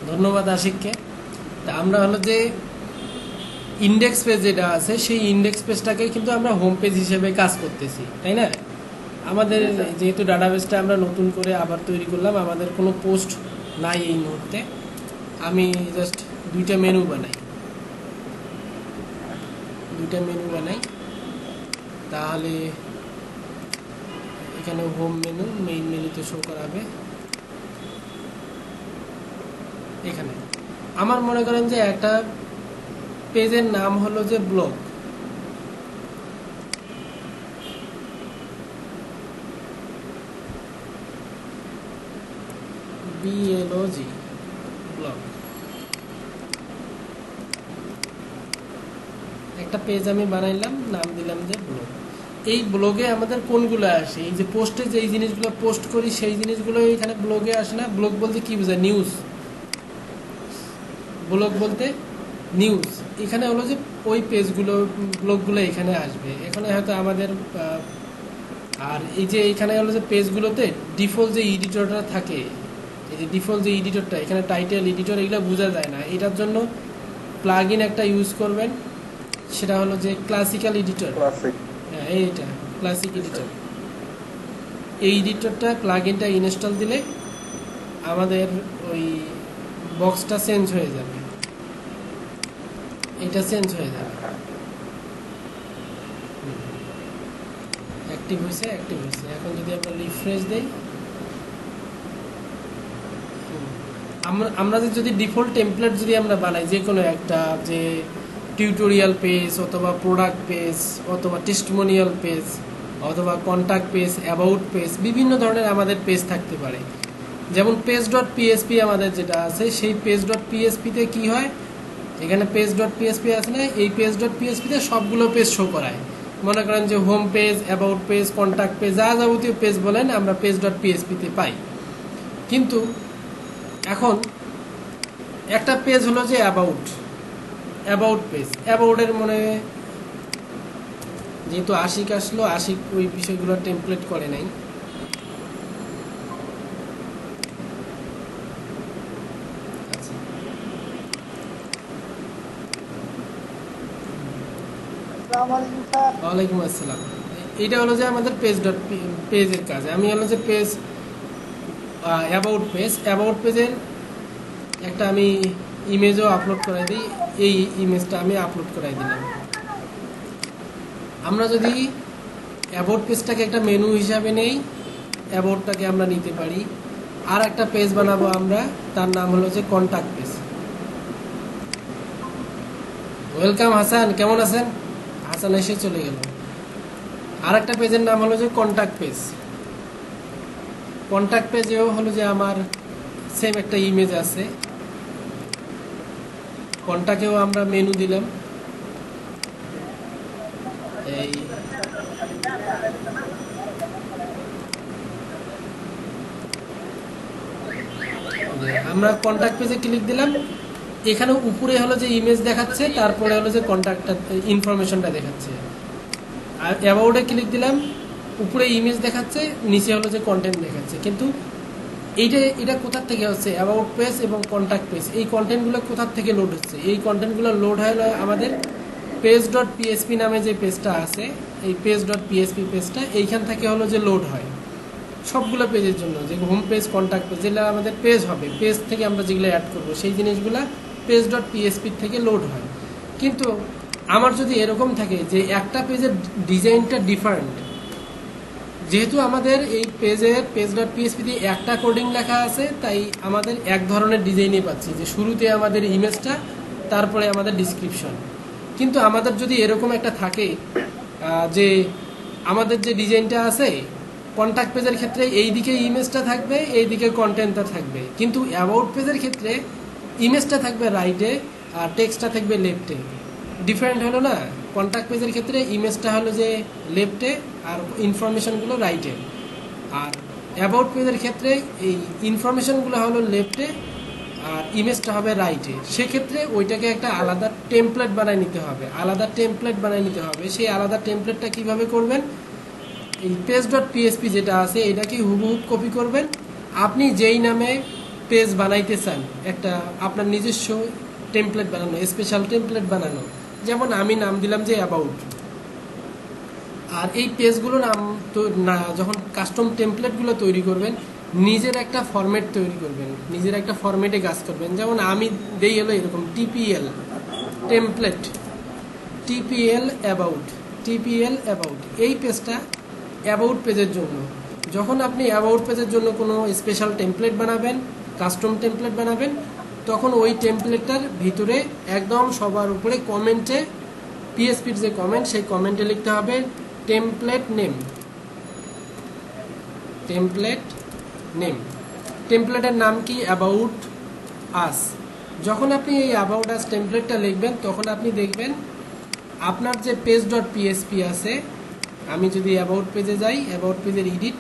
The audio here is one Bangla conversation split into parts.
ধন্যবাদ আশিককে। তা আমরা হলো যে ইন্ডেক্স পেজ যেটা আছে সেই ইন্ডেক্স পেজটাকে কিন্তু আমরা হোম পেজ হিসেবে কাজ করতেছি, তাই না? আমাদের যেহেতু ডাটাবেসটা আমরা নতুন করে আবার তৈরি করলাম, আমাদের কোনো পোস্ট নাই এই মুহূর্তে। আমি জাস্ট দুইটা মেনু বানাই, তাহলে এখানে হোম মেনু, মেইন মেনুতে শো করাবে। এখানে আমার মনে করেন যে একটা পেজের নাম হলো যে ব্লগ, BLOG ব্লগ। একটা পেজ আমি বানাইলাম, নাম দিলাম যে ব্লগ। এই ব্লগে আমাদের কোনগুলো আসে? এই যে পোস্টে যে জিনিসগুলো পোস্ট করি সেই জিনিসগুলো এখানে ব্লগে আসে না। ব্লগ বলতে কি বোঝায়? নিউজ। ব্লগ বলতে নিউজ। এখানে হলো যে ওই পেজগুলো, ব্লগগুলো এখানে আসবে। এখানে হয়তো আমাদের আর এই যে এখানে হলো যে পেজগুলোতে ডিফল্ট যে এডিটরটা থাকে, এই যে ডিফল্ট যে এডিটরটা, এখানে টাইটেল এডিটর এগুলো বোঝা যায় না। এটার জন্য প্লাগ ইন একটা ইউজ করবেন, সেটা হলো যে ক্লাসিক্যাল এডিটর। হ্যাঁ, এইটা ক্লাসিক এডিটর। এই এডিটরটা প্লাগ ইনটা ইনস্টল দিলে আমাদের ওই বক্সটা চেঞ্জ হয়ে যাবে, এটা চেঞ্জ হয়ে যাবে। অ্যাক্টিভ হয়েছে। এখন যদি আমরা রিফ্রেশ দেই, আমরা যদি ডিফল্ট টেমপ্লেট যদি আমরা বানাই, যে কোনো একটা, যে টিউটোরিয়াল পেজ অথবা প্রোডাক্ট পেজ অথবা টেস্টিমোনিয়াল পেজ অথবা কন্ট্যাক্ট পেজ, অ্যাবাউট পেজ, বিভিন্ন ধরনের আমাদের পেজ থাকতে পারে। যেমন page.php আমাদের যেটা আছে, সেই page.php-তে কি হয়, এখানে page.php আছে না, এই page.php-তে সবগুলো পেজ শো করায়। মনে করেন যে home page, about page, contact page, যা যাবতীয় পেজ বলেন আমরা page.php-তে পাই। কিন্তু এখন একটা পেজ হলো যে অ্যাবাউট পেজ। অ্যাবাউটের মনে যেহেতু আশিক আসলো, আশিক ওই বিষয়গুলো টেমপ্লেট করে নাই। ওয়ালাইকুম আসসালাম। এটা হলো যে আমাদের পেজের কাজ। আমি হলো যে পেজ অ্যাবাউট পেজের একটা আমি ইমেজও আপলোড করাই দিই। এই ইমেজটা আমি আপলোড করাই দিলাম। আমরা যদি অ্যাবাউট পেজটাকে একটা মেনু হিসাবে নেই, অ্যাবাউটটাকে আমরা নিতে পারি। আর একটা পেজ বানাবো আমরা, তার নাম হলো যে কন্ট্যাক্ট পেজ। ওয়েলকাম হাসান, কেমন আছেন? হাসান এসে চলে গেল। আর একটা পেজের নাম হলো যে কন্ট্যাক্ট পেজেও হলো যে আমার সেম একটা ইমেজ আছে। কন্ট্যাক্টেও আমরা মেনু দিলাম। এই আমরা কন্ট্যাক্ট পেজে ক্লিক দিলাম, এখানে উপরে হলো যে ইমেজ দেখাচ্ছে, তারপরে হলো যে কন্ট্যাক্টটা ইনফরমেশনটা দেখাচ্ছে। আর অ্যাবাউটে ক্লিক দিলাম, উপরে ইমেজ দেখাচ্ছে, নিচে হলো যে কন্টেন্ট দেখাচ্ছে। কিন্তু এটা কোথার থেকে হচ্ছে? অ্যাবাউট পেজ এবং কন্ট্যাক্ট পেজ, এই কন্টেন্টগুলো কোথার থেকে লোড হচ্ছে? এই কন্টেন্টগুলো লোড হয় আমাদের page.php নামে যে পেজটা আছে, এই page.php পেজটা এইখান থেকে হলো যে লোড হয় সবগুলো পেজের জন্য। যে হোম পেজ, কন্ট্যাক্ট পেজ, যেগুলো আমাদের পেজ হবে, পেজ থেকে আমরা যেগুলো অ্যাড করবো সেই জিনিসগুলো page.php থেকে লোড হয়। কিন্তু আমার যদি এরকম থাকে যে একটা পেজের ডিজাইনটা ডিফারেন্ট, যেহেতু আমাদের এই page.php দিয়ে একটা কোডিং লেখা আছে, তাই আমাদের এক ধরনের ডিজাইনই পাচ্ছি, যে শুরুতে আমাদের ইমেজটা, তারপরে আমাদের ডিসক্রিপশন। কিন্তু আমাদের যদি এরকম একটা থাকে যে আমাদের যে ডিজাইনটা আছে কন্ট্যাক্ট পেজের ক্ষেত্রে এই দিকে ইমেজটা থাকবে, এই দিকে কন্টেন্টটা থাকবে, কিন্তু অ্যাবাউট পেজের ক্ষেত্রে ইমেজটা থাকবে রাইটে আর টেক্সটটা থাকবে লেফটে। ডিফারেন্ট হলো না? কন্ট্যাক্ট পেজের ক্ষেত্রে ইমেজটা হলো যে লেফটে আর ইনফরমেশনগুলো রাইটে, আর অ্যাবাউট পেজের ক্ষেত্রে এই ইনফরমেশনগুলো হলো লেফটে আর ইমেজটা হবে রাইটে। সেক্ষেত্রে ওইটাকে একটা আলাদা টেমপ্লেট বানায় নিতে হবে। সেই আলাদা টেমপ্লেটটা কিভাবে করবেন? এই page.php যেটা আছে এটাকে হুবহুব কপি করবেন। আপনি যেই নামে পেজ বানাইতে চান, একটা আপনার নিজস্ব টেমপ্লেট বানানো, স্পেশাল টেমপ্লেট বানানো, যেমন আমি নাম দিলাম যে অ্যাবাউট। আর এই পেজগুলো নাম তো না, যখন কাস্টম টেমপ্লেটগুলো তৈরি করবেন নিজের একটা ফরম্যাট তৈরি করবেন, নিজের একটা ফরম্যাটে কাজ করবেন। যেমন আমি দেই হলো এরকম TPL template, TPL about, TPL about. এই পেজটা অ্যাবাউট পেজের জন্য। যখন আপনি অ্যাবাউট পেজের জন্য কোনো স্পেশাল টেমপ্লেট বানাবেন, কাস্টম টেমপ্লেট বানাবেন, তখন ওই টেমপ্লেটটার ভিতরে একদম সবার উপরে কমেন্টে, পিএসপির যে কমেন্ট, সেই কমেন্টে লিখতে হবে টেমপ্লেট নেম, টেমপ্লেট নেম। টেমপ্লেটের নাম কি? About us. যখন আপনি এই অ্যাবাউট আস টেমপ্লেটটা লিখবেন তখন আপনি দেখবেন আপনার যে পেজ ডট পিএসপি আছে, আমি যদি অ্যাবাউট পেজে যাই, অ্যাবাউট পেজের এডিট,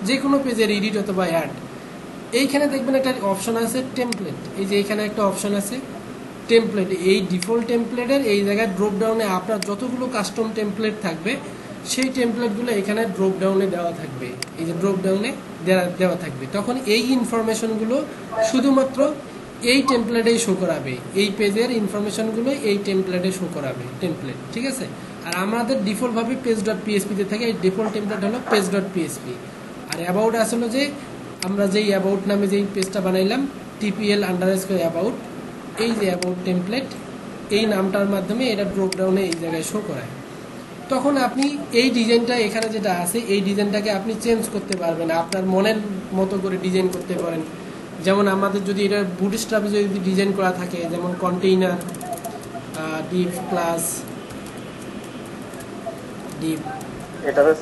যে কোনো পেজের এডিট অথবা অ্যাড, এইখানে দেখবেন একটা অপশন আছে টেমপ্লেট। এই যে এখানে একটা অপশন আছে টেমপ্লেট। এই ডিফল্ট টেমপ্লেটের এই জায়গায় ড্রপ ডাউনে আপনার যতগুলো কাস্টম টেমপ্লেট থাকবে সেই টেমপ্লেটগুলো এখানে ড্রপ ডাউনে দেওয়া থাকবে, এই যে ড্রপ ডাউনে দেওয়া থাকবে। তখন এই ইনফরমেশনগুলো শুধুমাত্র এই টেমপ্লেটেই শো করাবে, এই পেজের ইনফরমেশনগুলো এই টেমপ্লেটে শো করাবে, টেমপ্লেট, ঠিক আছে। আর আমাদের ডিফল্টভাবে পেজ ডট পিএসপিতে থাকে, এই ডিফল্ট টেমপ্লেট হলো পেজ ডট পিএসপি। আর অ্যাবাউট আসলে যে আমরা যেই অ্যাবাউট নামে যেই পেজটা বানাইলাম টিপিএল আন্ডারস্কোর অ্যাবাউট, এই যে অ্যাবাউট টেমপ্লেট, এই নামটার মাধ্যমে এটা ড্রপ ডাউনে এই জায়গায় শো করায়। তখন আপনি এই ডিজাইনটা এখানে যেটা আছে এই ডিজাইনটাকে আপনি চেঞ্জ করতে পারবেন, আপনার মনের মতো করে ডিজাইন করতে পারেন। যেমন আমাদের যদি এটা বুটস্ট্র্যাপে যদি ডিজাইন করা থাকে, যেমন কন্টেইনার ডিপ ক্লাস ডিপ, এটাতে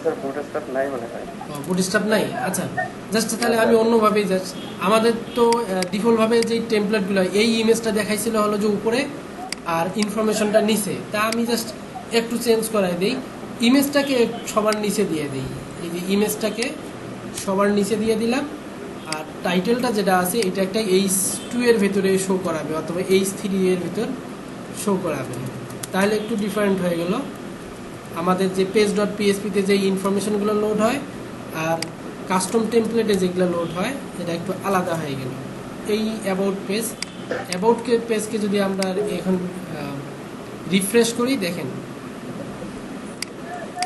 স্যার বুটস্ট্র্যাপ নাই মনে হয়। বুটস্ট্র্যাপ নাই, আচ্ছা। জাস্ট তাহলে আমি অন্যভাবেই জাস্ট, আমাদের তো ডিফল্টভাবে যে টেমপ্লেটগুলো, এই ইমেজটা দেখাইছিল হলো যে উপরে আর ইনফরমেশনটা নিচে, তা আমি জাস্ট একটু চেঞ্জ করাই দিই, ইমেজটাকে সবার নিচে দিয়ে দিই। এই যে ইমেজটাকে সবার নিচে দিয়ে দিলাম, আর টাইটেলটা যেটা আছে এটা একটা H2 এর ভেতরে শো করাবে অথবা H3 এর ভেতর শো করাবে, তাহলে একটু ডিফারেন্ট হয়ে গেল। আমাদের যে পেজ ডট পিএসপিতে যে ইনফরমেশনগুলো লোড হয় আর কাস্টম টেমপ্লেটে যেগুলো লোড হয় এটা একটু আলাদা হয়ে গেল। এই অ্যাবাউট পেজকে যদি আমরা এখন রিফ্রেশ করি, দেখেন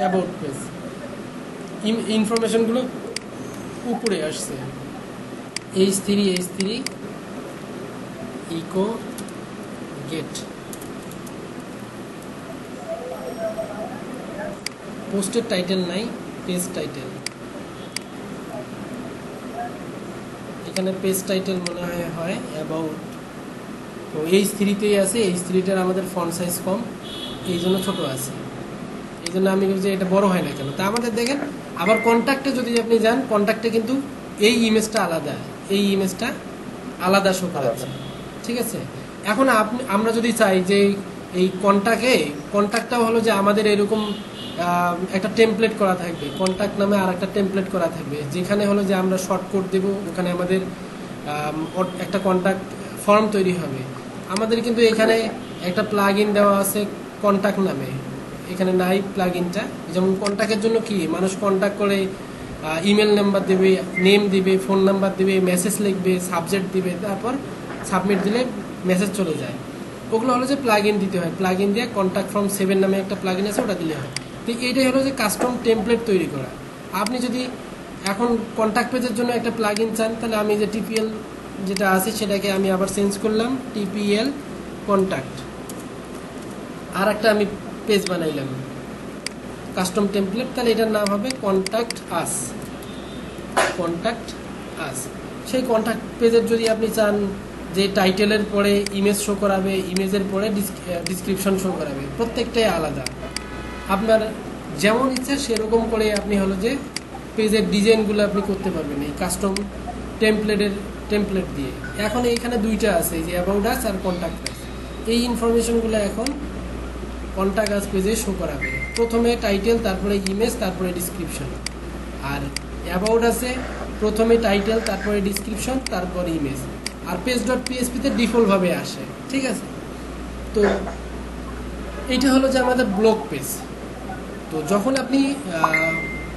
অ্যাবাউট পেজ ইনফরমেশনগুলো উপরে আসছে, H3 ইকো গেট। পোস্টের টাইটেল নাই, পেজ টাইটেল, এখানে পেজ টাইটেল মনে হয় অ্যাবাউট, তো H3তেই আছে। H3টার আমাদের ফন্ট সাইজ কম, এই জন্য ছোটো আছে, এই জন্য আমি বলছি এটা বড় হয় না কেন। তা আমাদের দেখেন আবার কন্ট্যাক্টে যদি আপনি যান, কন্ট্যাক্টে কিন্তু এই ইমেজটা আলাদা, এই ইমেজটা আলাদা শো করাচ্ছে, ঠিক আছে। এখন আমরা যদি চাই যে এই কন্ট্যাক্টটাও হলো যে আমাদের এরকম একটা টেমপ্লেট করা থাকবে, কন্ট্যাক্ট নামে আর একটা টেমপ্লেট করা থাকবে, যেখানে হলো যে আমরা শর্টকাট দেব, ওখানে আমাদের একটা কন্ট্যাক্ট ফর্ম তৈরি হবে। আমাদের কিন্তু এখানে একটা প্লাগ ইন দেওয়া আছে কন্ট্যাক্ট নামে, এখানে নাই প্লাগ ইনটা। যেমন কন্ট্যাক্টের জন্য কি মানুষ কন্ট্যাক্ট করে ইমেল নাম্বার দেবে, নেম দিবে, ফোন নাম্বার দিবে, মেসেজ লিখবে, সাবজেক্ট দিবে, তারপর সাবমিট দিলে মেসেজ চলে যায়। ওগুলো হলো যে প্লাগ ইন দিতে হয়, প্লাগ ইন দিয়ে কন্ট্যাক্ট ফ্রম 7 নামে একটা প্লাগ ইন আছে, ওটা দিলে হয়। তো এইটাই হলো যে কাস্টম টেমপ্লেট তৈরি করা। আপনি যদি এখন কন্ট্যাক্ট পেজের জন্য একটা প্লাগ ইন চান, তাহলে আমি যে টিপিএল যেটা আছে সেটাকে আমি আবার চেঞ্জ করলাম, টিপিএল কন্ট্যাক্ট, আর একটা আমি পেজ বানাইলাম কাস্টম টেমপ্লেট, তাহলে এটার নাম হবে কন্ট্যাক্ট আস, কন্ট্যাক্ট আস। সেই কন্ট্যাক্ট পেজের যদি আপনি চান যে টাইটেলের পরে ইমেজ শো করাবে, ইমেজের পরে ডিসক্রিপশন শো করাবে, প্রত্যেকটাই আলাদা, আপনার যেমন ইচ্ছা সেরকম করে আপনি হলো যে পেজের ডিজাইনগুলো আপনি করতে পারবেন এই কাস্টম টেমপ্লেট দিয়ে। এখন এইখানে দুইটা আছে, এই যে about us R contact us. এই ইনফরমেশনগুলো এখন কন্ট্যাক্ট আস পেজে শো করাবে, প্রথমে টাইটেল, তারপরে ইমেজ, তারপরে ডিসক্রিপশন। আর অ্যাবাউট আসে প্রথমে টাইটেল, তারপরে ডিসক্রিপশন, তারপরে ইমেজ। আর পেজ ডট পিএসপিতে ডিফল্টভাবে আসে, ঠিক আছে। তো এইটা হলো যে আমাদের ব্লগ পেজ। তো যখন আপনি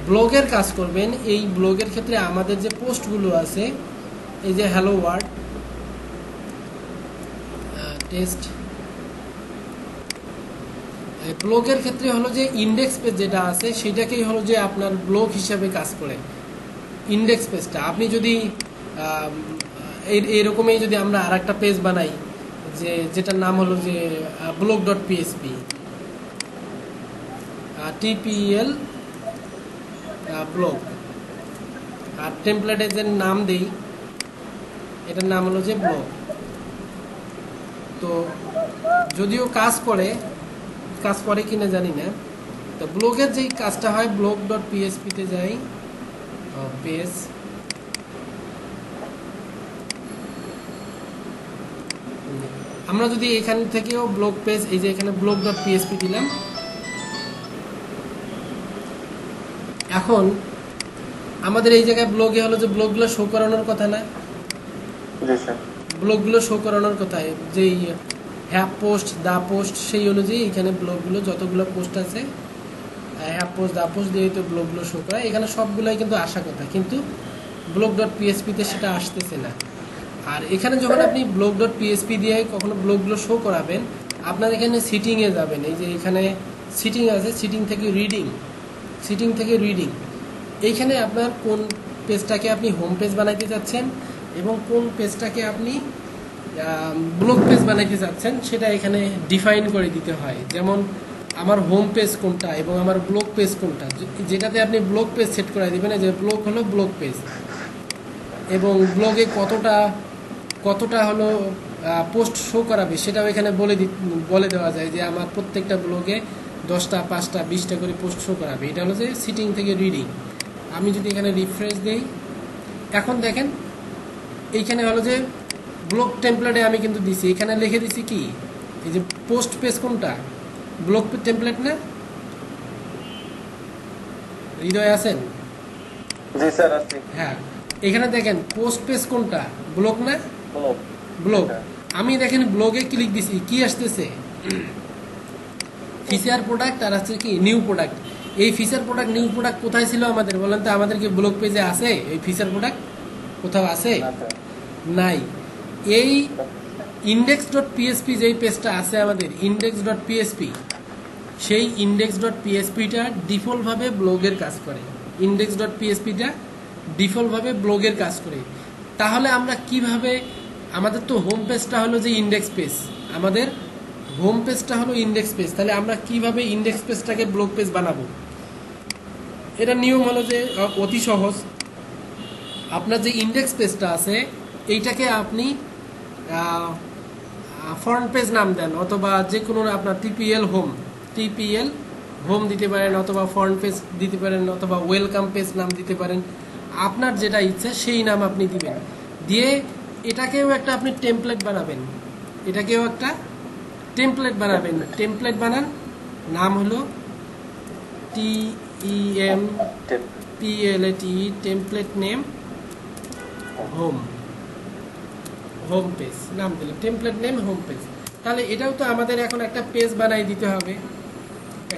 ব্লগের কাজ করবেন, এই ব্লগের ক্ষেত্রে আমাদের যে পোস্টগুলো আছে এই যে হ্যালো ওয়ার্ল্ড টেস্ট। ব্লগের ক্ষেত্রে হলো যে ইন্ডেক্স পেজ যেটা আছে সেটাকেই হলো যে আপনার ব্লগ হিসাবে কাজ করে। ইন্ডেক্স পেজটা আপনি যদি এরকমই যদি আমরা আর একটা পেজ বানাই যেটার নাম হলো যে blog.php TPL ব্লগ, আর টেমপ্লেটে যে নাম দেই এটার নাম হলো যে ব্লগ। তো যদিও কাজ করে কিনা জানি না। তো ব্লগের যেই কাজটা হয় blog.php তে যাই, পেজ, আমরা যদি এখান থেকেও ব্লগ পেজ, এই যে এখানে blog.php দিলাম, এখন আমাদের এই জায়গায় ব্লগে হলো যে ব্লগগুলো শো করানোর কথা না, জি স্যার। ব্লগগুলো শো করানোর কথা, যেই হ্যাপ পোস্ট দা পোস্ট সেই অনুযায়ী এখানে ব্লগগুলো যতগুলো পোস্ট আছে হ্যাপ পোস্ট দা পোস্ট দিয়ে তো ব্লগগুলো শো করা, এখানে সবগুলোই কিন্তু আসা কথা, কিন্তু blog.php তে সেটা আসতেছে না। আর এখানে যখন আপনি blog.php দিয়ে কখনো ব্লগগুলো শো করাবেন, আপনার এখানে সিটিংয়ে যাবেন, এই যে এখানে সিটিং আছে, সিটিং থেকে রিডিং, এইখানে আপনার কোন পেজটাকে আপনি হোম পেজ বানাইতে চাচ্ছেন এবং কোন পেজটাকে আপনি ব্লগ পেজ বানাইতে চাচ্ছেন সেটা এখানে ডিফাইন করে দিতে হয়। যেমন আমার হোম পেজ কোনটা এবং আমার ব্লগ পেজ কোনটা, যেটাতে আপনি ব্লগ পেজ সেট করে দিবেন, যে ব্লগ হলো ব্লগ পেজ, এবং ব্লগে কতটা হলো পোস্ট শো করাবে সেটাও এখানে বলে দেওয়া যায়, যে আমার প্রত্যেকটা ব্লগে 10টা 5টা 20টা করে পোস্ট শো করাবে। এটা হলো যে সিটিং থেকে রিডিং। আমি যদি এখানে রিফ্রেশ দেই, এখন দেখেন এইখানে হলো যে ব্লগ টেমপ্লেটে আমি কিন্তু দিছি, এখানে লিখে দিছি কি, এই যে পোস্ট পেজ কোনটা, ব্লগ টেমপ্লেট না? হৃদয় আছেন? জি স্যার আছি। হ্যাঁ, এখানে দেখেন পোস্ট পেজ কোনটা, ব্লগ না? ব্লগ। ব্লগ। আমি দেখেন ব্লগে ক্লিক দিছি, কি আসতেছে? ফিচার প্রোডাক্ট আর আছে কি নিউ প্রোডাক্ট। এই ফিচার প্রোডাক্ট নিউ প্রোডাক্ট কোথায় ছিল আমাদের বলেন তো? আমাদের কি ব্লগ পেজে আছে এই ফিচার প্রোডাক্ট? কোথাও আছে? না স্যার। নাই। এই index.php যেই পেজটা আছে আমাদের index.php, সেই index.php-টা ডিফল্টভাবে ব্লগের কাজ করে। index.php-টা ডিফল্টভাবে ব্লগের কাজ করে। তাহলে আমরা কিভাবে, আমাদের তো হোম পেজটা হলো যে ইন্ডেক্স পেজ, আমাদের হোম পেজটা হলো ইন্ডেক্স পেজ, তাহলে আমরা কিভাবে ইন্ডেক্স পেজটাকে ব্লগ পেজ বানাবো? এটা নিয়ম হলো যে অতি সহজ। আপনার যে ইন্ডেক্স পেজটা আছে এইটাকে আপনি ফ্রন্ট পেজ নাম দেন, অথবা যে কোনো আপনার টিপিএল হোম দিতে পারেন, অথবা ফ্রন্ট পেজ দিতে পারেন, অথবা ওয়েলকাম পেজ নাম দিতে পারেন। আপনার যেটা ইচ্ছা সেই নাম আপনি দিবেন, দিয়ে এটাকেও একটা আপনি টেমপ্লেট বানাবেন, টেমপ্লেট বানান, নাম হলো TEMPLATE, template name home page নাম দিলাম, টেমপ্লেট নেম হোম পেজ। তাহলে এটাও তো আমাদের এখন একটা পেজ বানাই দিতে হবে।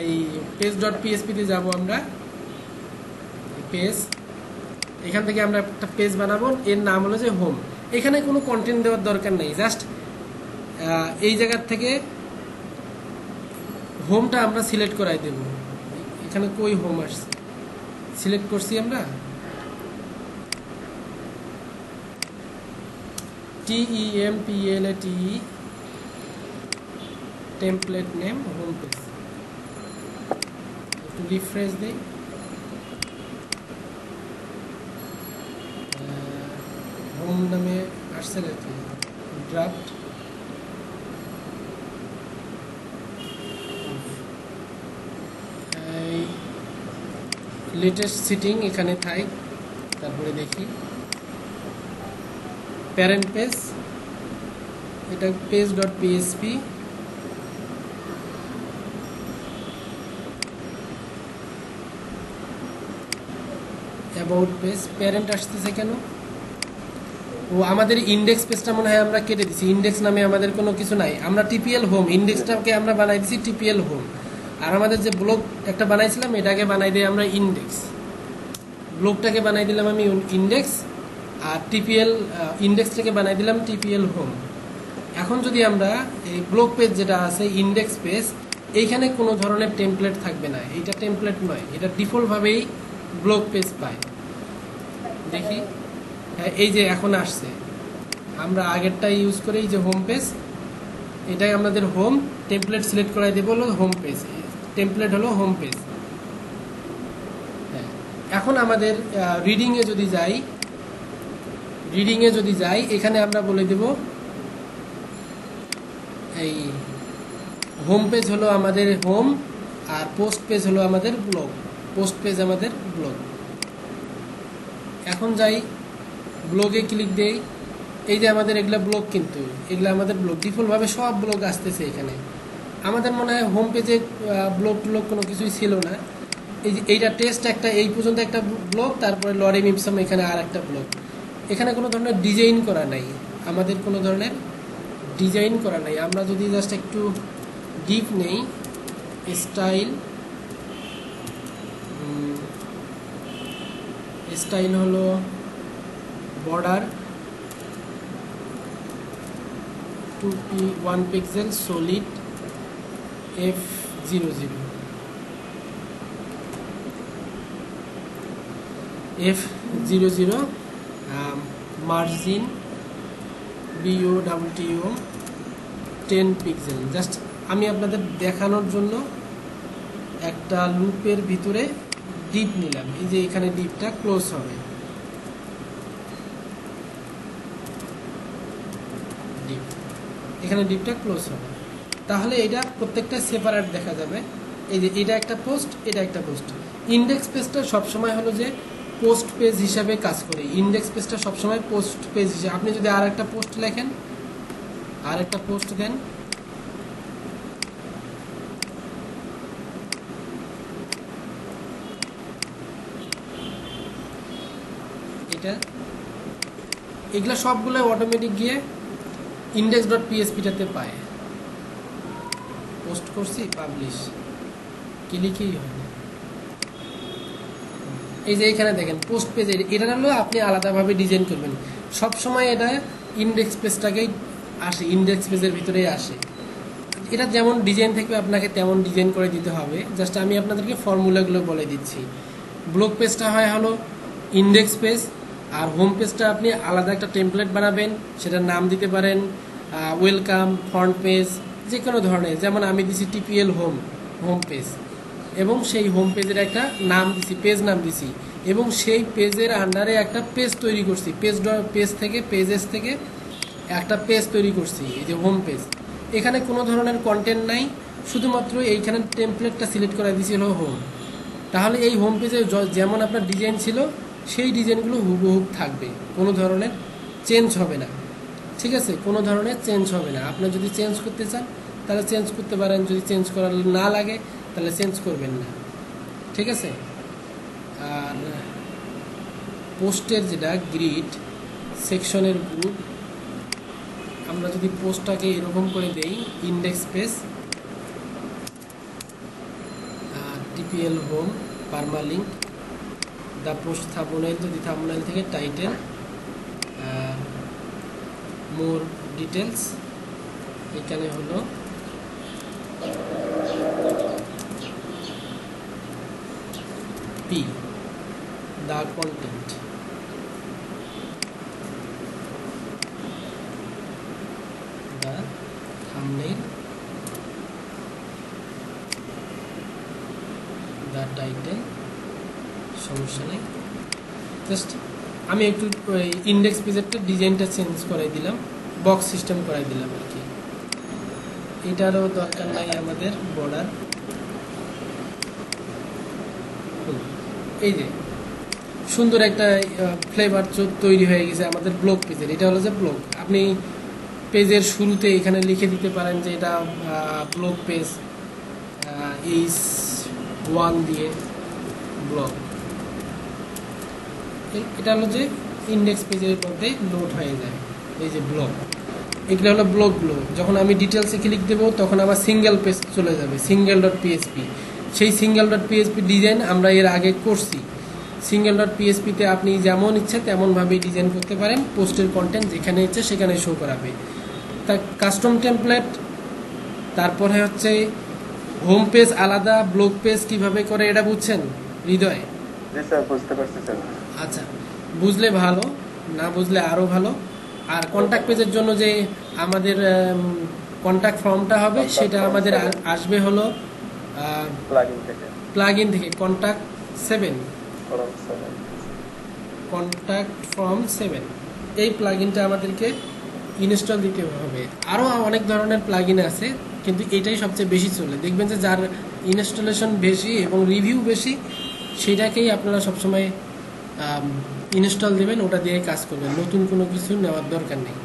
এই page.php তে যাব আমরা, পেজ, এখান থেকে আমরা একটা পেজ বানাবো, এর নাম হলো যে হোম। এখানে কোনো কন্টেন্ট দেওয়ার দরকার নেই, জাস্ট এই জায়গার থেকে হোমটা আমরা সিলেক্ট করাই দেব। এখানে কই হোম আসছে, সিলেক্ট করছি আমরা TEMPLATE, template name home page. একটু রিফ্রেশ দেই, হোম নামে আসছে নাকি ড্রাফট। লেটেস্ট সিটিং এখানে থাই, তারপরে দেখি প্যারেন্ট পেজ, এটা page.php, অ্যাবাউট পেজ, প্যারেন্ট আসতেছে কেন? ও আমাদের ইন্ডেক্স পেজটা মনে হয় আমরা কেটে দিছি, ইন্ডেক্স নামে আমাদের কোনো কিছু নাই, আমরা টিপিএল হোম, ইন্ডেক্সটাকে আমরা বানাই দিছি টিপিএল হোম, আর আমাদের যে ব্লগ একটা বানাইছিলাম এটাকে বানাই দিই আমরা ইন্ডেক্স, ব্লগটাকে বানাই দিলাম আমি ইন্ডেক্স, আর টিপিএল ইন্ডেক্স থেকে বানাই দিলাম টিপিএল হোম। এখন যদি আমরা এই ব্লগ পেজ যেটা আছে ইন্ডেক্স পেজ, এইখানে কোনো ধরনের টেমপ্লেট থাকবে না, এটা টেমপ্লেট নয়, এটা ডিফল্টভাবেই ব্লগ পেজ পায়। দেখি, হ্যাঁ এই যে এখন আসছে, আমরা আগেরটা ইউজ করে এই যে হোম পেজ, এটাই আমাদের হোম, টেমপ্লেট সিলেক্ট করাই দেবো হলো হোম পেজ, টেমপ্লেট হলো হোম পেজ। হ্যাঁ, এখন আমাদের রিডিংয়ে যদি যাই এখানে আমরা বলে দেব এই হোম পেজ হলো আমাদের হোম, আর পোস্ট পেজ হলো আমাদের ব্লগ, পোস্ট পেজ আমাদের ব্লগ। এখন যাই ব্লগে ক্লিক দেই, এই যে আমাদের এগুলা ব্লগ, কিন্তু এগুলা আমাদের ব্লগ, ডিফল্টভাবে সব ব্লগ আসতেছে এখানে। আমাদের মনে হয় হোম পেজে ব্লগ কোনো কিছুই ছিল না। এই যে এইটা টেস্ট একটা, এই পর্যন্ত একটা ব্লগ, তারপরে লরেম ইপসাম এখানে আর একটা ব্লগ। এখানে কোনো ধরনের ডিজাইন করা নাই, আমাদের কোনো ধরনের ডিজাইন করা নাই। আমরা যদি জাস্ট একটু ডিপ নেই, স্টাইল হলো border 1 pixel solid F00, margin BOWTO 10 pixel. Just আমি আপনাদের দেখানোর জন্য একটা লুপের ভিতরে ডিপ নিলাম, এই যে এখানে ডিপটা ক্লোজ হবে, এখানে ডিপটা ক্লোজ হবে, তাহলে এটা প্রত্যেকটা সেপারেট দেখা যাবে। এই যে এটা একটা পোস্ট, এটা একটা পোস্ট। ইন্ডেক্স পেজটা সবসময় হলো যে পোস্ট পেজ হিসাবে কাজ করে, ইন্ডেক্স পেজটা সবসময় পোস্ট পেজ হিসেবে। আপনি যদি আর একটা পোস্ট লেখেন, আর একটা পোস্ট দেন, এটা এগুলা সবগুলো অটোমেটিক গিয়ে index.php-টাতে পায়। পোস্ট করছি, পাবলিশ, ক্লিকই হয় না। এই যে এখানে দেখেন পোস্ট পেজ, এটা হলো আপনি আলাদাভাবে ডিজাইন করবেন। সব সময় এটা ইন্ডেক্স পেজটাকেই আসে, ইন্ডেক্স পেজের ভিতরেই আসে। এটা যেমন ডিজাইন থাকবে আপনাকে তেমন ডিজাইন করে দিতে হবে। জাস্ট আমি আপনাদেরকে ফর্মুলাগুলো বলে দিচ্ছি। ব্লগ পেজটা হয় হলো ইন্ডেক্স পেজ, আর হোম পেজটা আপনি আলাদা একটা টেমপ্লেট বানাবেন, সেটার নাম দিতে পারেন ওয়েলকাম, ফ্রন্ট পেজ, যে কোনো ধরনের। যেমন আমি দিছি টিপিএল হোম পেজ, এবং সেই হোম পেজের একটা নাম দিছি, পেজ নাম দিছি, এবং সেই পেজের আন্ডারে একটা পেজ তৈরি করছি, পেজেস থেকে একটা পেজ তৈরি করছি, এই যে হোম পেজ। এখানে কোনো ধরনের কন্টেন্ট নাই, শুধুমাত্র এইখানে টেমপ্লেটটা সিলেক্ট করে দিয়েছিল হোম। তাহলে এই হোম পেজে যেমন আপনার ডিজাইন ছিল সেই ডিজাইনগুলো হুবহু থাকবে, কোনো ধরনের চেঞ্জ হবে না। ঠিক আছে, কোনো ধরনের চেঞ্জ হবে না। আপনি যদি চেঞ্জ করতে চান তাহলে চেঞ্জ করতে পারেন, যদি চেঞ্জ করার না লাগে তাহলে চেঞ্জ করবেন না। ঠিক আছে, আর পোস্টের যেটা গ্রিড সেকশনের গ্রুপ, আমরা যদি পোস্টটাকে এরকম করে দেই, index page, TPL home, permalink, the post thumbnail, যদি থাম্বনেল থেকে টাইটেল, মোর ডিটেলস, এখানে হলো P, the content, the thumbnail, the title, সমস্যা নেই। জাস্ট আমি একটু ইন্ডেক্স পেজেরটা ডিজাইনটা চেঞ্জ করাই দিলাম, বক্স সিস্টেম করাই দিলাম আর কি। এটারও দরকার নাই আমাদের বর্ডার। এই যে সুন্দর একটা ফ্লেভার তৈরি হয়ে গেছে আমাদের ব্লগ পেজের। এটা হলো যে ব্লগ, আপনি পেজের শুরুতে এখানে লিখে দিতে পারেন যে এটা ব্লগ পেজ H1 দিয়ে ব্লগ। এটা হলো যে ইন্ডেক্স পেজের মধ্যে লোড হয়ে যায়, এই যে ব্লগ, এগুলো হলো ব্লগগুলো। যখন আমি ডিটেলসে ক্লিক দেবো তখন আমার সিঙ্গেল পেজ চলে যাবে, single.php। সেই single.php ডিজাইন আমরা এর আগে করছি, সিঙ্গেল ডট পিএসপিতে আপনি যেমন ইচ্ছে তেমনভাবে ডিজাইন করতে পারেন, পোস্টের কন্টেন্ট যেখানে ইচ্ছে সেখানে শো করাবে। তা কাস্টম টেমপ্লেট, তারপরে হচ্ছে হোম পেজ আলাদা, ব্লগ পেজ কিভাবে করে এটা বুঝছেন হৃদয়? জি স্যার, বুঝতে পারছি স্যার। আচ্ছা, বুঝলে ভালো, না বুঝলে আরও ভালো। আর কন্ট্যাক্ট পেজের জন্য যে আমাদের কন্ট্যাক্ট ফর্মটা হবে সেটা আমাদের আসবে হলো প্লাগইন থেকে কন্ট্যাক্ট 7, কন্ট্যাক্ট ফর্ম 7, এই প্লাগইনটা আমাদেরকে ইনস্টল দিতে হবে। আরও অনেক ধরনের প্লাগইন আছে, কিন্তু এটাই সবচেয়ে বেশি চলে। দেখবেন যে যার ইনস্টলেশন বেশি এবং রিভিউ বেশি সেটাকেই আপনারা সবসময় ইনস্টল দেবেন, ওটা দিয়ে কাজ করবেন, নতুন কোনো কিছু নেওয়ার দরকার নেই।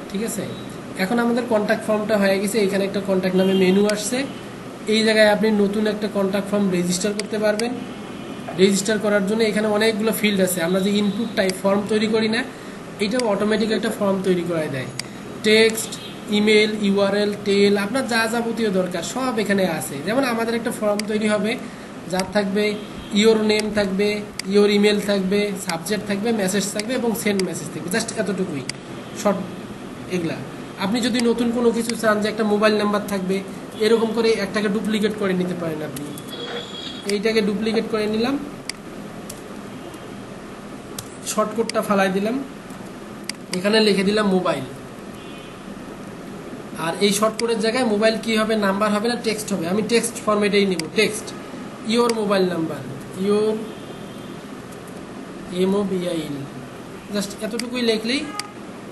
ঠিক আছে, এখন আমাদের কন্ট্যাক্ট ফর্মটা হয়ে গেছে। এখানে একটা কন্ট্যাক্ট নামে মেনু আসছে, এই জায়গায় আপনি নতুন একটা কন্ট্যাক্ট ফর্ম রেজিস্টার করতে পারবেন। রেজিস্টার করার জন্য এখানে অনেকগুলো ফিল্ড আছে। আমরা যে ইনপুট টাইপ ফর্ম তৈরি করি না, এটাও অটোমেটিক একটা ফর্ম তৈরি করে দেয়। টেক্সট, ইমেল, ইউআরএল, টেল, আপনার যা যাবতীয় দরকার সব এখানে আছে। যেমন আমাদের একটা ফর্ম তৈরি হবে, যার থাকবে ইওর নেম থাকবে, ইওর ইমেল থাকবে, সাবজেক্ট থাকবে, মেসেজ থাকবে এবং সেন্ড মেসেজ থাকবে, জাস্ট এতটুকুই শর্ট এগুলা। আপনি যদি নতুন কোনো কিছু চান যে একটা মোবাইল নাম্বার থাকবে, এরকম করে একটাকে ডুপ্লিকেট করে নিতে পারেন। আপনি এইটাকে ডুপ্লিকেট করে নিলাম, শর্টকাটটা ফালাই দিলাম, এখানে লিখে দিলাম মোবাইল। আর এই শর্টকাটের জায়গায় মোবাইল কি হবে, নাম্বার হবে না, টেক্সট হবে। আমি টেক্সট ফরম্যাটেই নিব, text your mobile number, your MOBIL, just এতটুকুই লিখলেই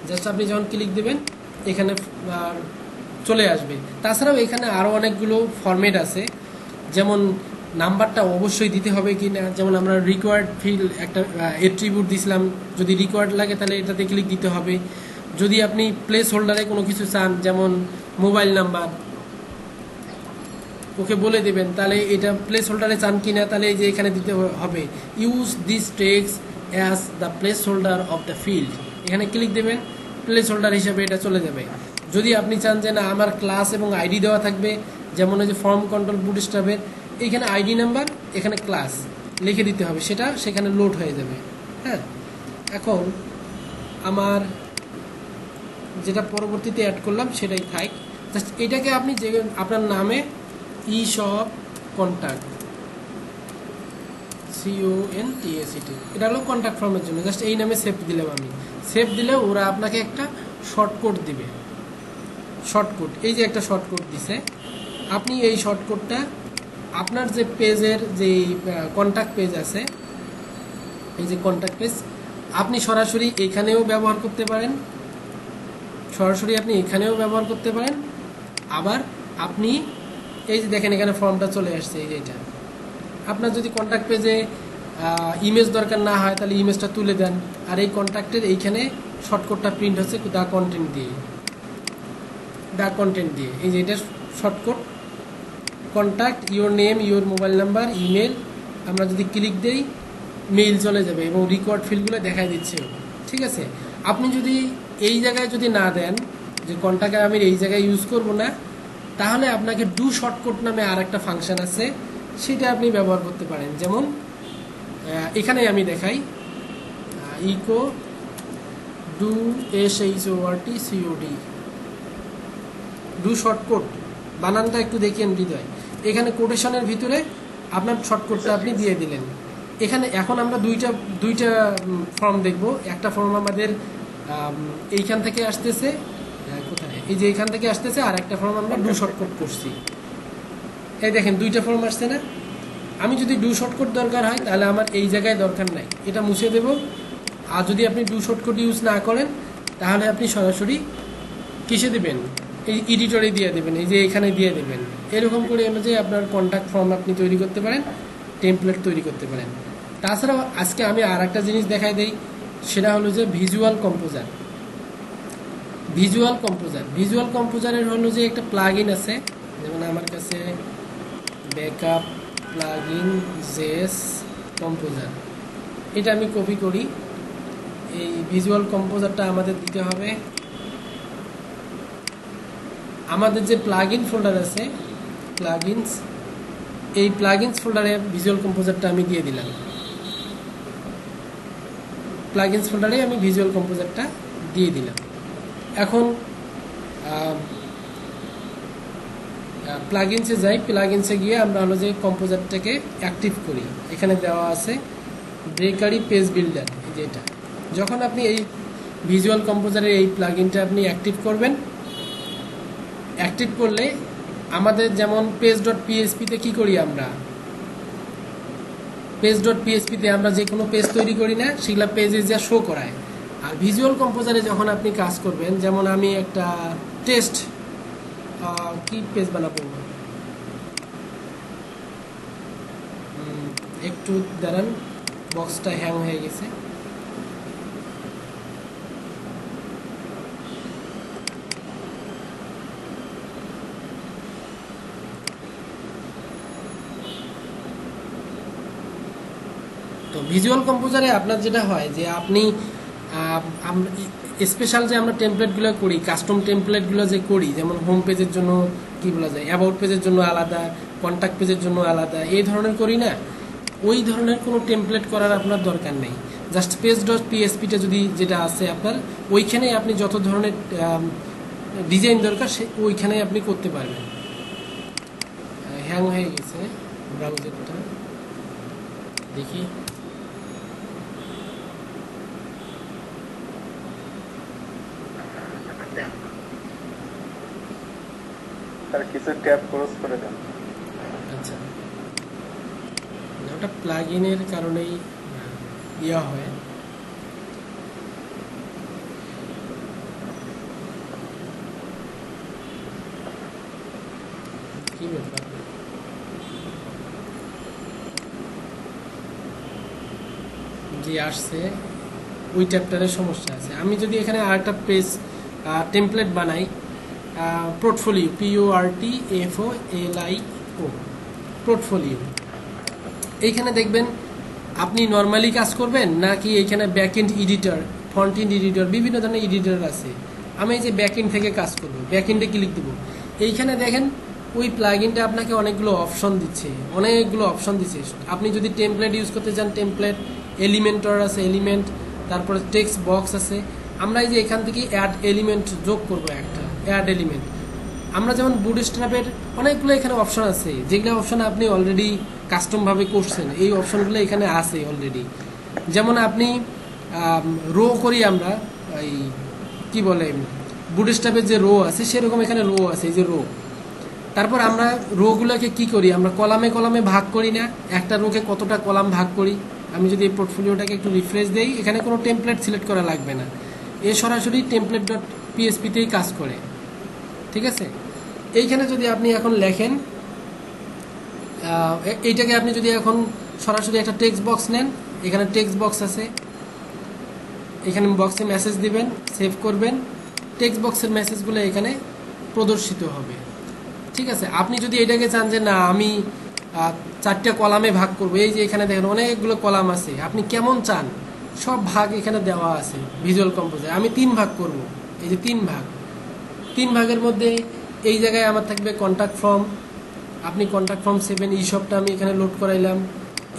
জাস্ট আপনি যখন ক্লিক দেবেন এখানে চলে আসবে। তাছাড়াও এখানে আরও অনেকগুলো ফরম্যাট আছে, যেমন নাম্বারটা অবশ্যই দিতে হবে কি না। যেমন আমরা রিকোয়ার্ড ফিল্ড একটা এট্রিবিউট দিছিলাম, যদি রিকোয়ার্ড লাগে তাহলে এটাতে ক্লিক দিতে হবে। যদি আপনি প্লেস হোল্ডারে কোনো কিছু চান, যেমন মোবাইল নাম্বার, ওকে বলে দেবেন তাহলে এটা প্লেস হোল্ডারে চান কিনা, তাহলে এই যে এখানে দিতে হবে use this text as the place holder of the field, এখানে ক্লিক দেবেন, প্লেস হোল্ডার হিসেবে এটা চলে যাবে। যদি আপনি চান যে না আমার ক্লাস এবং আইডি দেওয়া থাকবে, যেমন ওই যে ফর্ম কন্ট্রোল বুটস্ট্র্যাপের এইখানে আইডি নাম্বার, এখানে ক্লাস লিখে দিতে হবে, সেটা সেখানে লোড হয়ে যাবে। হ্যাঁ, এখন আমার যেটা পরবর্তীতে অ্যাড করলাম সেটাই থাক, জাস্ট এটাকে আপনি যে আপনার নামে ইশপ কন্ট্যাক্ট CONTACT, এটা হলো কন্ট্যাক্ট ফর্মের জন্য, জাস্ট এই নামে সেভ দিলাম। আমি সেভ দিলে ওরা আপনাকে একটা শর্টকট দিবে, শর্টকট, এই যে একটা শর্টকট দিছে, আপনি এই শর্টকটটা আপনার যে পেজের যে কন্ট্যাক্ট পেজ আছে, এই যে কন্ট্যাক্ট পেজ, আপনি সরাসরি এখানেও ব্যবহার করতে পারেন, সরাসরি আপনি এখানেও ব্যবহার করতে পারেন। আবার আপনি এই যে দেখেন এখানে ফর্মটা চলে আসছে, এই যে এটা আপনার যদি কন্ট্যাক্ট পেজে ইমেজ দরকার না হয় তাহলে ইমেজটা তুলে দেন। আর এই কন্ট্যাক্টের এইখানে শর্টকাটটা প্রিন্ট হচ্ছে দ্য কন্টেন্ট দিয়ে, দ্য কন্টেন্ট দিয়ে, এই যে এটা shortcut contact, your name, your mobile number, email. আমরা যদি ক্লিক দেই মেইল চলে যাবে এবং রেকর্ড ফিল্ডগুলো দেখাই দিচ্ছে। ঠিক আছে, আপনি যদি এই জায়গায় যদি না দেন যে কন্ট্যাক্ট আমি এই জায়গায় ইউজ করব না, তাহলে আপনাকে ডু শর্টকাট নামে আর একটা ফাংশন আছে, সেটা আপনি ব্যবহার করতে পারেন। যেমন এখানে আমি দেখাই echo do SHORTCOD, do shortcut, বানানটা একটু দেখিয়ে হৃদয়। এখানে কোটেশনের ভিতরে আপনার শর্টকাটটা আপনি দিয়ে দিলেন। এখানে এখন আমরা দুইটা ফর্ম দেখব। একটা ফর্ম আমাদের এইখান থেকে আসতেছে, কোথায়, এই যে এইখান থেকে আসতেছে, আর একটা ফর্ম আমরা ডু শর্টকাট করছি। এই দেখেন দুইটা ফর্ম আসছে না। আমি যদি ডু শর্টকাট দরকার হয় তাহলে আমার এই জায়গায় দরকার নাই, এটা মুছে দেব। আর যদি আপনি ডু শর্টকাট ইউজ না করেন তাহলে আপনি সরাসরি কিসে দেবেন, এই এডিটরে দিয়ে দেবেন, এই যে এখানে দিয়ে দেবেন। এরকম করে যে আপনার কন্ট্যাক্ট ফর্ম আপনি তৈরি করতে পারেন, টেমপ্লেট তৈরি করতে পারেন। তাছাড়াও আজকে আমি আর একটা জিনিস দেখাই দেই, সেটা হলো যে ভিজুয়াল কম্পোজার। ভিজুয়াল কম্পোজারের হলো যে একটা প্লাগইন আছে, যেমন আমার কাছে ব্যাকআপ প্লাগইন JS কম্পোজার, এটা আমি কপি করি। এই ভিজুয়াল কম্পোজারটা আমাদের দিতে হবে আমাদের যে প্লাগইন ফোল্ডার আছে, প্লাগইনস, এই প্লাগইনস ফোল্ডারে ভিজুয়াল কম্পোজারটা আমি দিয়ে দিলাম। প্লাগইনস ফোল্ডারে আমি ভিজুয়াল কম্পোজারটা দিয়ে দিলাম। এখন প্লাগইনসে যাই, প্লাগইনসে গিয়ে আমরা হলো যে কম্পোজারটাকে অ্যাক্টিভ করি। এখানে দেওয়া আছে ব্রেকারি পেজ বিল্ডার, যেটা যখন আপনি এই ভিজুয়াল কম্পোজারের এই প্লাগইনটা আপনি অ্যাক্টিভ করবেন, অ্যাক্টিভ করলে আমাদের যেমন page.php-তে কি করি আমরা, page.php-তে আমরা যে কোনো পেজ তৈরি করি না, সেগুলা পেজে যা শো করায়। আর ভিজুয়াল কম্পোজারে যখন আপনি কাজ করবেন, যেমন আমি একটা টেস্ট কি পেজ বানাবো, একটু দাঁড়ান, বক্সটা হ্যাং হয়ে গেছে। তো ভিজুয়াল কম্পোজারে আপনার যেটা হয় যে আপনি স্পেশাল যে আমরা টেমপ্লেটগুলো করি, কাস্টম টেমপ্লেটগুলো যে করি, যেমন হোম পেজের জন্য কি বলা যায়, অ্যাবাউট পেজের জন্য আলাদা, কন্ট্যাক্ট পেজের জন্য আলাদা, এই ধরনের করি না, ওই ধরনের কোনো টেমপ্লেট করার আপনার দরকার নেই। জাস্ট page.php-টা যদি যেটা আছে আপনার, ওইখানে আপনি যত ধরনের ডিজাইন দরকার ওইখানে আপনি করতে পারবেন। হ্যাং হয়ে গেছে ব্রাউজারটা, দেখি। আর কিছু ট্যাব ক্লোজ করে দেন। আচ্ছা, ওটা প্লাগইনের কারণেই ইয়া হয়। কি ব্যাপার, যে আসছে ওই ট্যাবটারের সমস্যা আছে। আমি যদি এখানে আরেকটা পেজ টেমপ্লেট বানাই, পোর্টফোলিও, PORTFOLIO, পোর্টফোলিও, এইখানে দেখবেন আপনি নর্মালি কাজ করবেন নাকি এইখানে backend editor, front end editor, বিভিন্ন ধরনের এডিটর আছে। আমি এই যে ব্যাকএন্ড থেকে কাজ করব, ব্যাকএন্ডে ক্লিক দেবো। এইখানে দেখেন ওই প্লাগইনটা আপনাকে অনেকগুলো অপশন দিচ্ছে, আপনি যদি টেমপ্লেট ইউজ করতে চান, টেমপ্লেট, এলিমেন্টর আছে, এলিমেন্ট, তারপরে টেক্সট বক্স আছে। আমরা এই যে এখান থেকে অ্যাড এলিমেন্ট যোগ করব, একটা অ্যাড এলিমেন্ট। আমরা যেমন বুটস্ট্র্যাপের অনেকগুলো এখানে অপশন আছে, যেগুলো অপশন আপনি অলরেডি কাস্টমভাবে করছেন, এই অপশনগুলো এখানে আছে অলরেডি। যেমন আপনি রো করি আমরা, এই কি বলে, বুটস্ট্র্যাপের যে রো আছে সেরকম এখানে রো আছে, এই যে রো। তারপর আমরা রোগুলোকে কি করি, আমরা কলামে কলামে ভাগ করি না, একটা রোকে কতটা কলাম ভাগ করি। আমি যদি এই পোর্টফোলিওটাকে একটু রিফ্রেশ দেই, এখানে কোনো টেমপ্লেট সিলেক্ট করা লাগবে না, এ সরাসরি template.php-তেই কাজ করে। ঠিক আছে, এইখানে যদি আপনি এখন লেখেন, এইটাকে আপনি যদি এখন সরাসরি একটা টেক্সট বক্স নেন, এখানে টেক্সট বক্স আছে, এখানে বক্সে মেসেজ দিবেন, সেভ করবেন, টেক্সট বক্সের মেসেজগুলো এখানে প্রদর্শিত হবে। ঠিক আছে, আপনি যদি এটাকে চান যে না আমি 4টা কলামে ভাগ করবো, এই যে এখানে দেখেন অনেকগুলো কলাম আছে, আপনি কেমন চান সব ভাগ এখানে দেওয়া আছে ভিজুয়াল কম্পোজার। আমি 3 ভাগ করব, এই যে 3 ভাগের মধ্যে এই জায়গায় আমার থাকবে কন্ট্যাক্ট ফর্ম, আপনি কন্ট্যাক্ট ফর্ম 7 এই সবটা আমি এখানে লোড করাইলাম।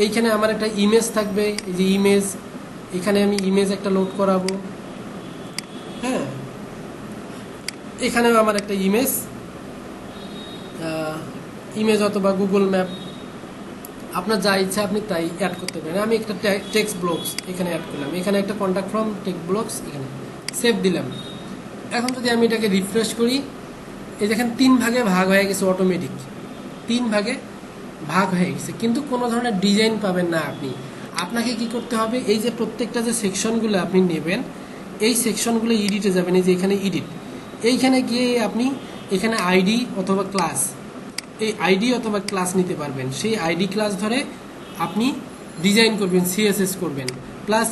এইখানে আমার একটা ইমেজ থাকবে, এই যে ইমেজ, এখানে আমি ইমেজ একটা লোড করাবো। হ্যাঁ, এখানেও আমার একটা ইমেজ অথবা গুগল ম্যাপ, আপনার যা ইচ্ছা আপনি তাই অ্যাড করতে পারেন। আমি একটা টেক্সট ব্লকস এখানে অ্যাড করলাম, এখানে একটা কন্ট্যাক্ট ফর্ম, টেক্সট ব্লকস, এখানে সেভ দিলাম। এখন যদি আমি এটাকে রিফ্রেশ করি, এই দেখেন 3 ভাগে ভাগ হয়ে গেছে, অটোমেটিক 3 ভাগে ভাগ হয়ে গেছে, কিন্তু কোনো ধরনের ডিজাইন পাবেন না আপনি। আপনাকে কি করতে হবে, এই যে প্রত্যেকটা যে সেকশনগুলো আপনি নেবেন, এই সেকশনগুলো এডিটে যাবেন, এই যে এখানে এডিট, এইখানে গিয়ে আপনি এখানে আইডি অথবা ক্লাস, এই আইডি অথবা ক্লাস নিতে পারবেন। সেই আইডি ক্লাস ধরে আপনি ডিজাইন করবেন, সিএসএস করবেন। প্লাস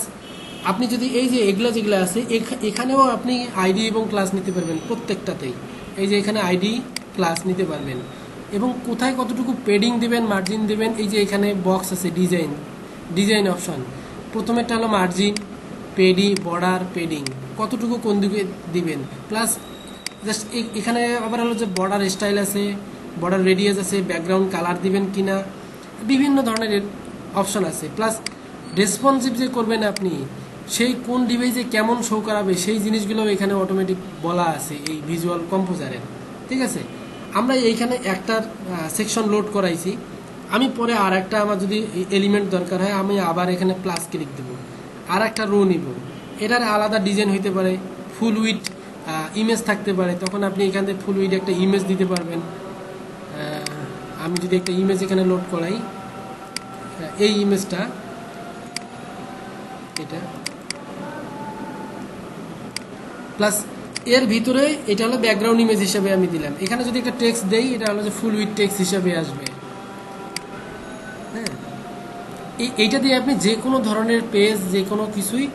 আপনি যদি এই যে এগুলো যেগুলো আছে, এখানেও আপনি আইডি এবং ক্লাস নিতে পারবেন প্রত্যেকটাতেই। এই যে এখানে আইডি ক্লাস নিতে পারবেন, এবং কোথায় কতটুকু পেডিং দিবেন, মার্জিন দিবেন, এই যে এখানে বক্স আছে ডিজাইন অপশন। প্রথমেরটা হলো মার্জিন, পেডি, বর্ডার, পেডিং, কতটুকু কোন দিকে দিবেন। প্লাস জাস্ট এখানে আবার হলো যে বর্ডার স্টাইল আছে, বর্ডার রেডিয়াস আছে, ব্যাকগ্রাউন্ড কালার দিবেন কিনা, বিভিন্ন ধরনের অপশন আছে। প্লাস রেসপন্সিভ যে করবেন আপনি, সেই কোন ডিভাইসে কেমন শো করাবে সেই জিনিসগুলো এখানে অটোমেটিক বলা আছে এই ভিজুয়াল কম্পোজারের। ঠিক আছে, আমরা এইখানে একটা সেকশন লোড করাইছি, আমি পরে আর একটা আমার যদি এলিমেন্ট দরকার হয় আমি আবার এখানে প্লাস ক্লিক দেবো, আর একটা রো নিব, এটার আলাদা ডিজাইন হইতে পারে, ফুল উইথ ইমেজ থাকতে পারে, তখন আপনি এখান থেকে ফুল উইথ একটা ইমেজ দিতে পারবেন। আমি যদি একটা ইমেজ এখানে লোড করাই, এই ইমেজটা এটা প্লাস এর ভিতরে এটা হলো ব্যাকগ্রাউন্ড ইমেজ হিসেবে আমি দিলাম, এখানে যদি একটা টেক্সট দেই এটা হলো যে ফুল উইথ টেক্সট হিসেবে আসবে। হ্যাঁ, এইটা দিয়ে আপনি যে কোনো ধরনের পেজ যে কোনো কিছুই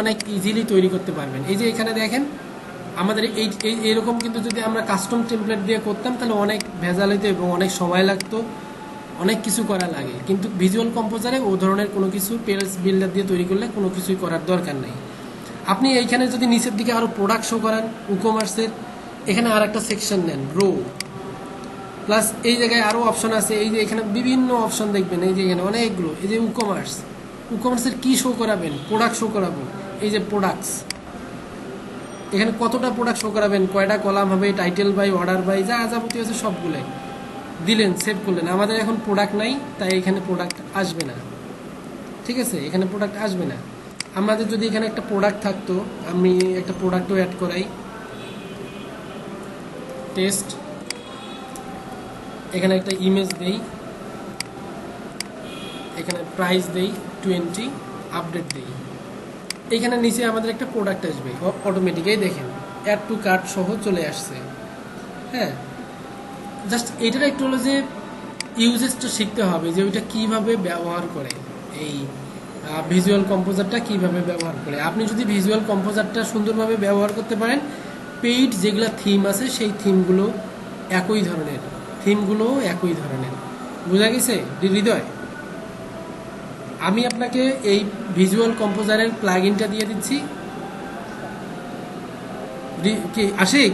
অনেক ইজিলি তৈরি করতে পারবেন। এই যে এখানে দেখেন আমাদের এইরকম কিন্তু যদি আমরা কাস্টম টেমপ্লেট দিয়ে করতাম তাহলে অনেক ভেজাল হইতো এবং অনেক সময় লাগতো, অনেক কিছু করা লাগে। কিন্তু ভিজুয়াল কম্পোজারে ও ধরনের কোনো কিছু পেজ বিল্ডার দিয়ে তৈরি করলে কোনো কিছুই করার দরকার নেই। আপনি এইখানে যদি নিচের দিকে আরও প্রোডাক্ট শো করান ই-কমার্সের, এখানে আর একটা সেকশন নেন রো, প্লাস এই জায়গায় আরও অপশন আছে, এই যে এখানে বিভিন্ন অপশন দেখবেন, এই যে এখানে অনেকগুলো, এই যে ই-কমার্সের কী শো করাবেন, প্রোডাক্ট শো করাবো, এই যে প্রোডাক্টস, এখানে কতটা প্রোডাক্ট শো করাবেন, কয়টা কলাম হবে, টাইটেল বাই, অর্ডার বাই, যা যাবতীয় আছে সবগুলোই দিলেন, সেভ করলেন। আমাদের এখন প্রোডাক্ট নাই তাই এখানে প্রোডাক্ট আসবে না। ঠিক আছে, এখানে প্রোডাক্ট আসবে না। আমাদের যদি এখানে একটা প্রোডাক্ট থাকতো, আমি একটা প্রোডাক্টও অ্যাড করাই, টেস্ট, এখানে একটা ইমেজ দেই, এখানে প্রাইস দেই 20, আপডেট দেই, এইখানে নিচে আমাদের একটা প্রোডাক্ট আসবে অটোমেটিকই, দেখেন অ্যাড টু কার্ট সহ চলে আসছে। হ্যাঁ, জাস্ট এটার একটু হলো যে ইউজেসটা শিখতে হবে যে ওইটা কীভাবে ব্যবহার করে, এই ভিজুয়াল কম্পোজারটা কীভাবে ব্যবহার করে। আপনি যদি ভিজুয়াল কম্পোজারটা সুন্দরভাবে ব্যবহার করতে পারেন, পেইড যেগুলো থিম আছে সেই থিমগুলো একই ধরনের, বোঝা গেছে হৃদয়? আমি আপনাকে এই ভিজুয়াল কম্পোজারের প্লাগইনটা দিয়ে দিচ্ছি, কি আশিক?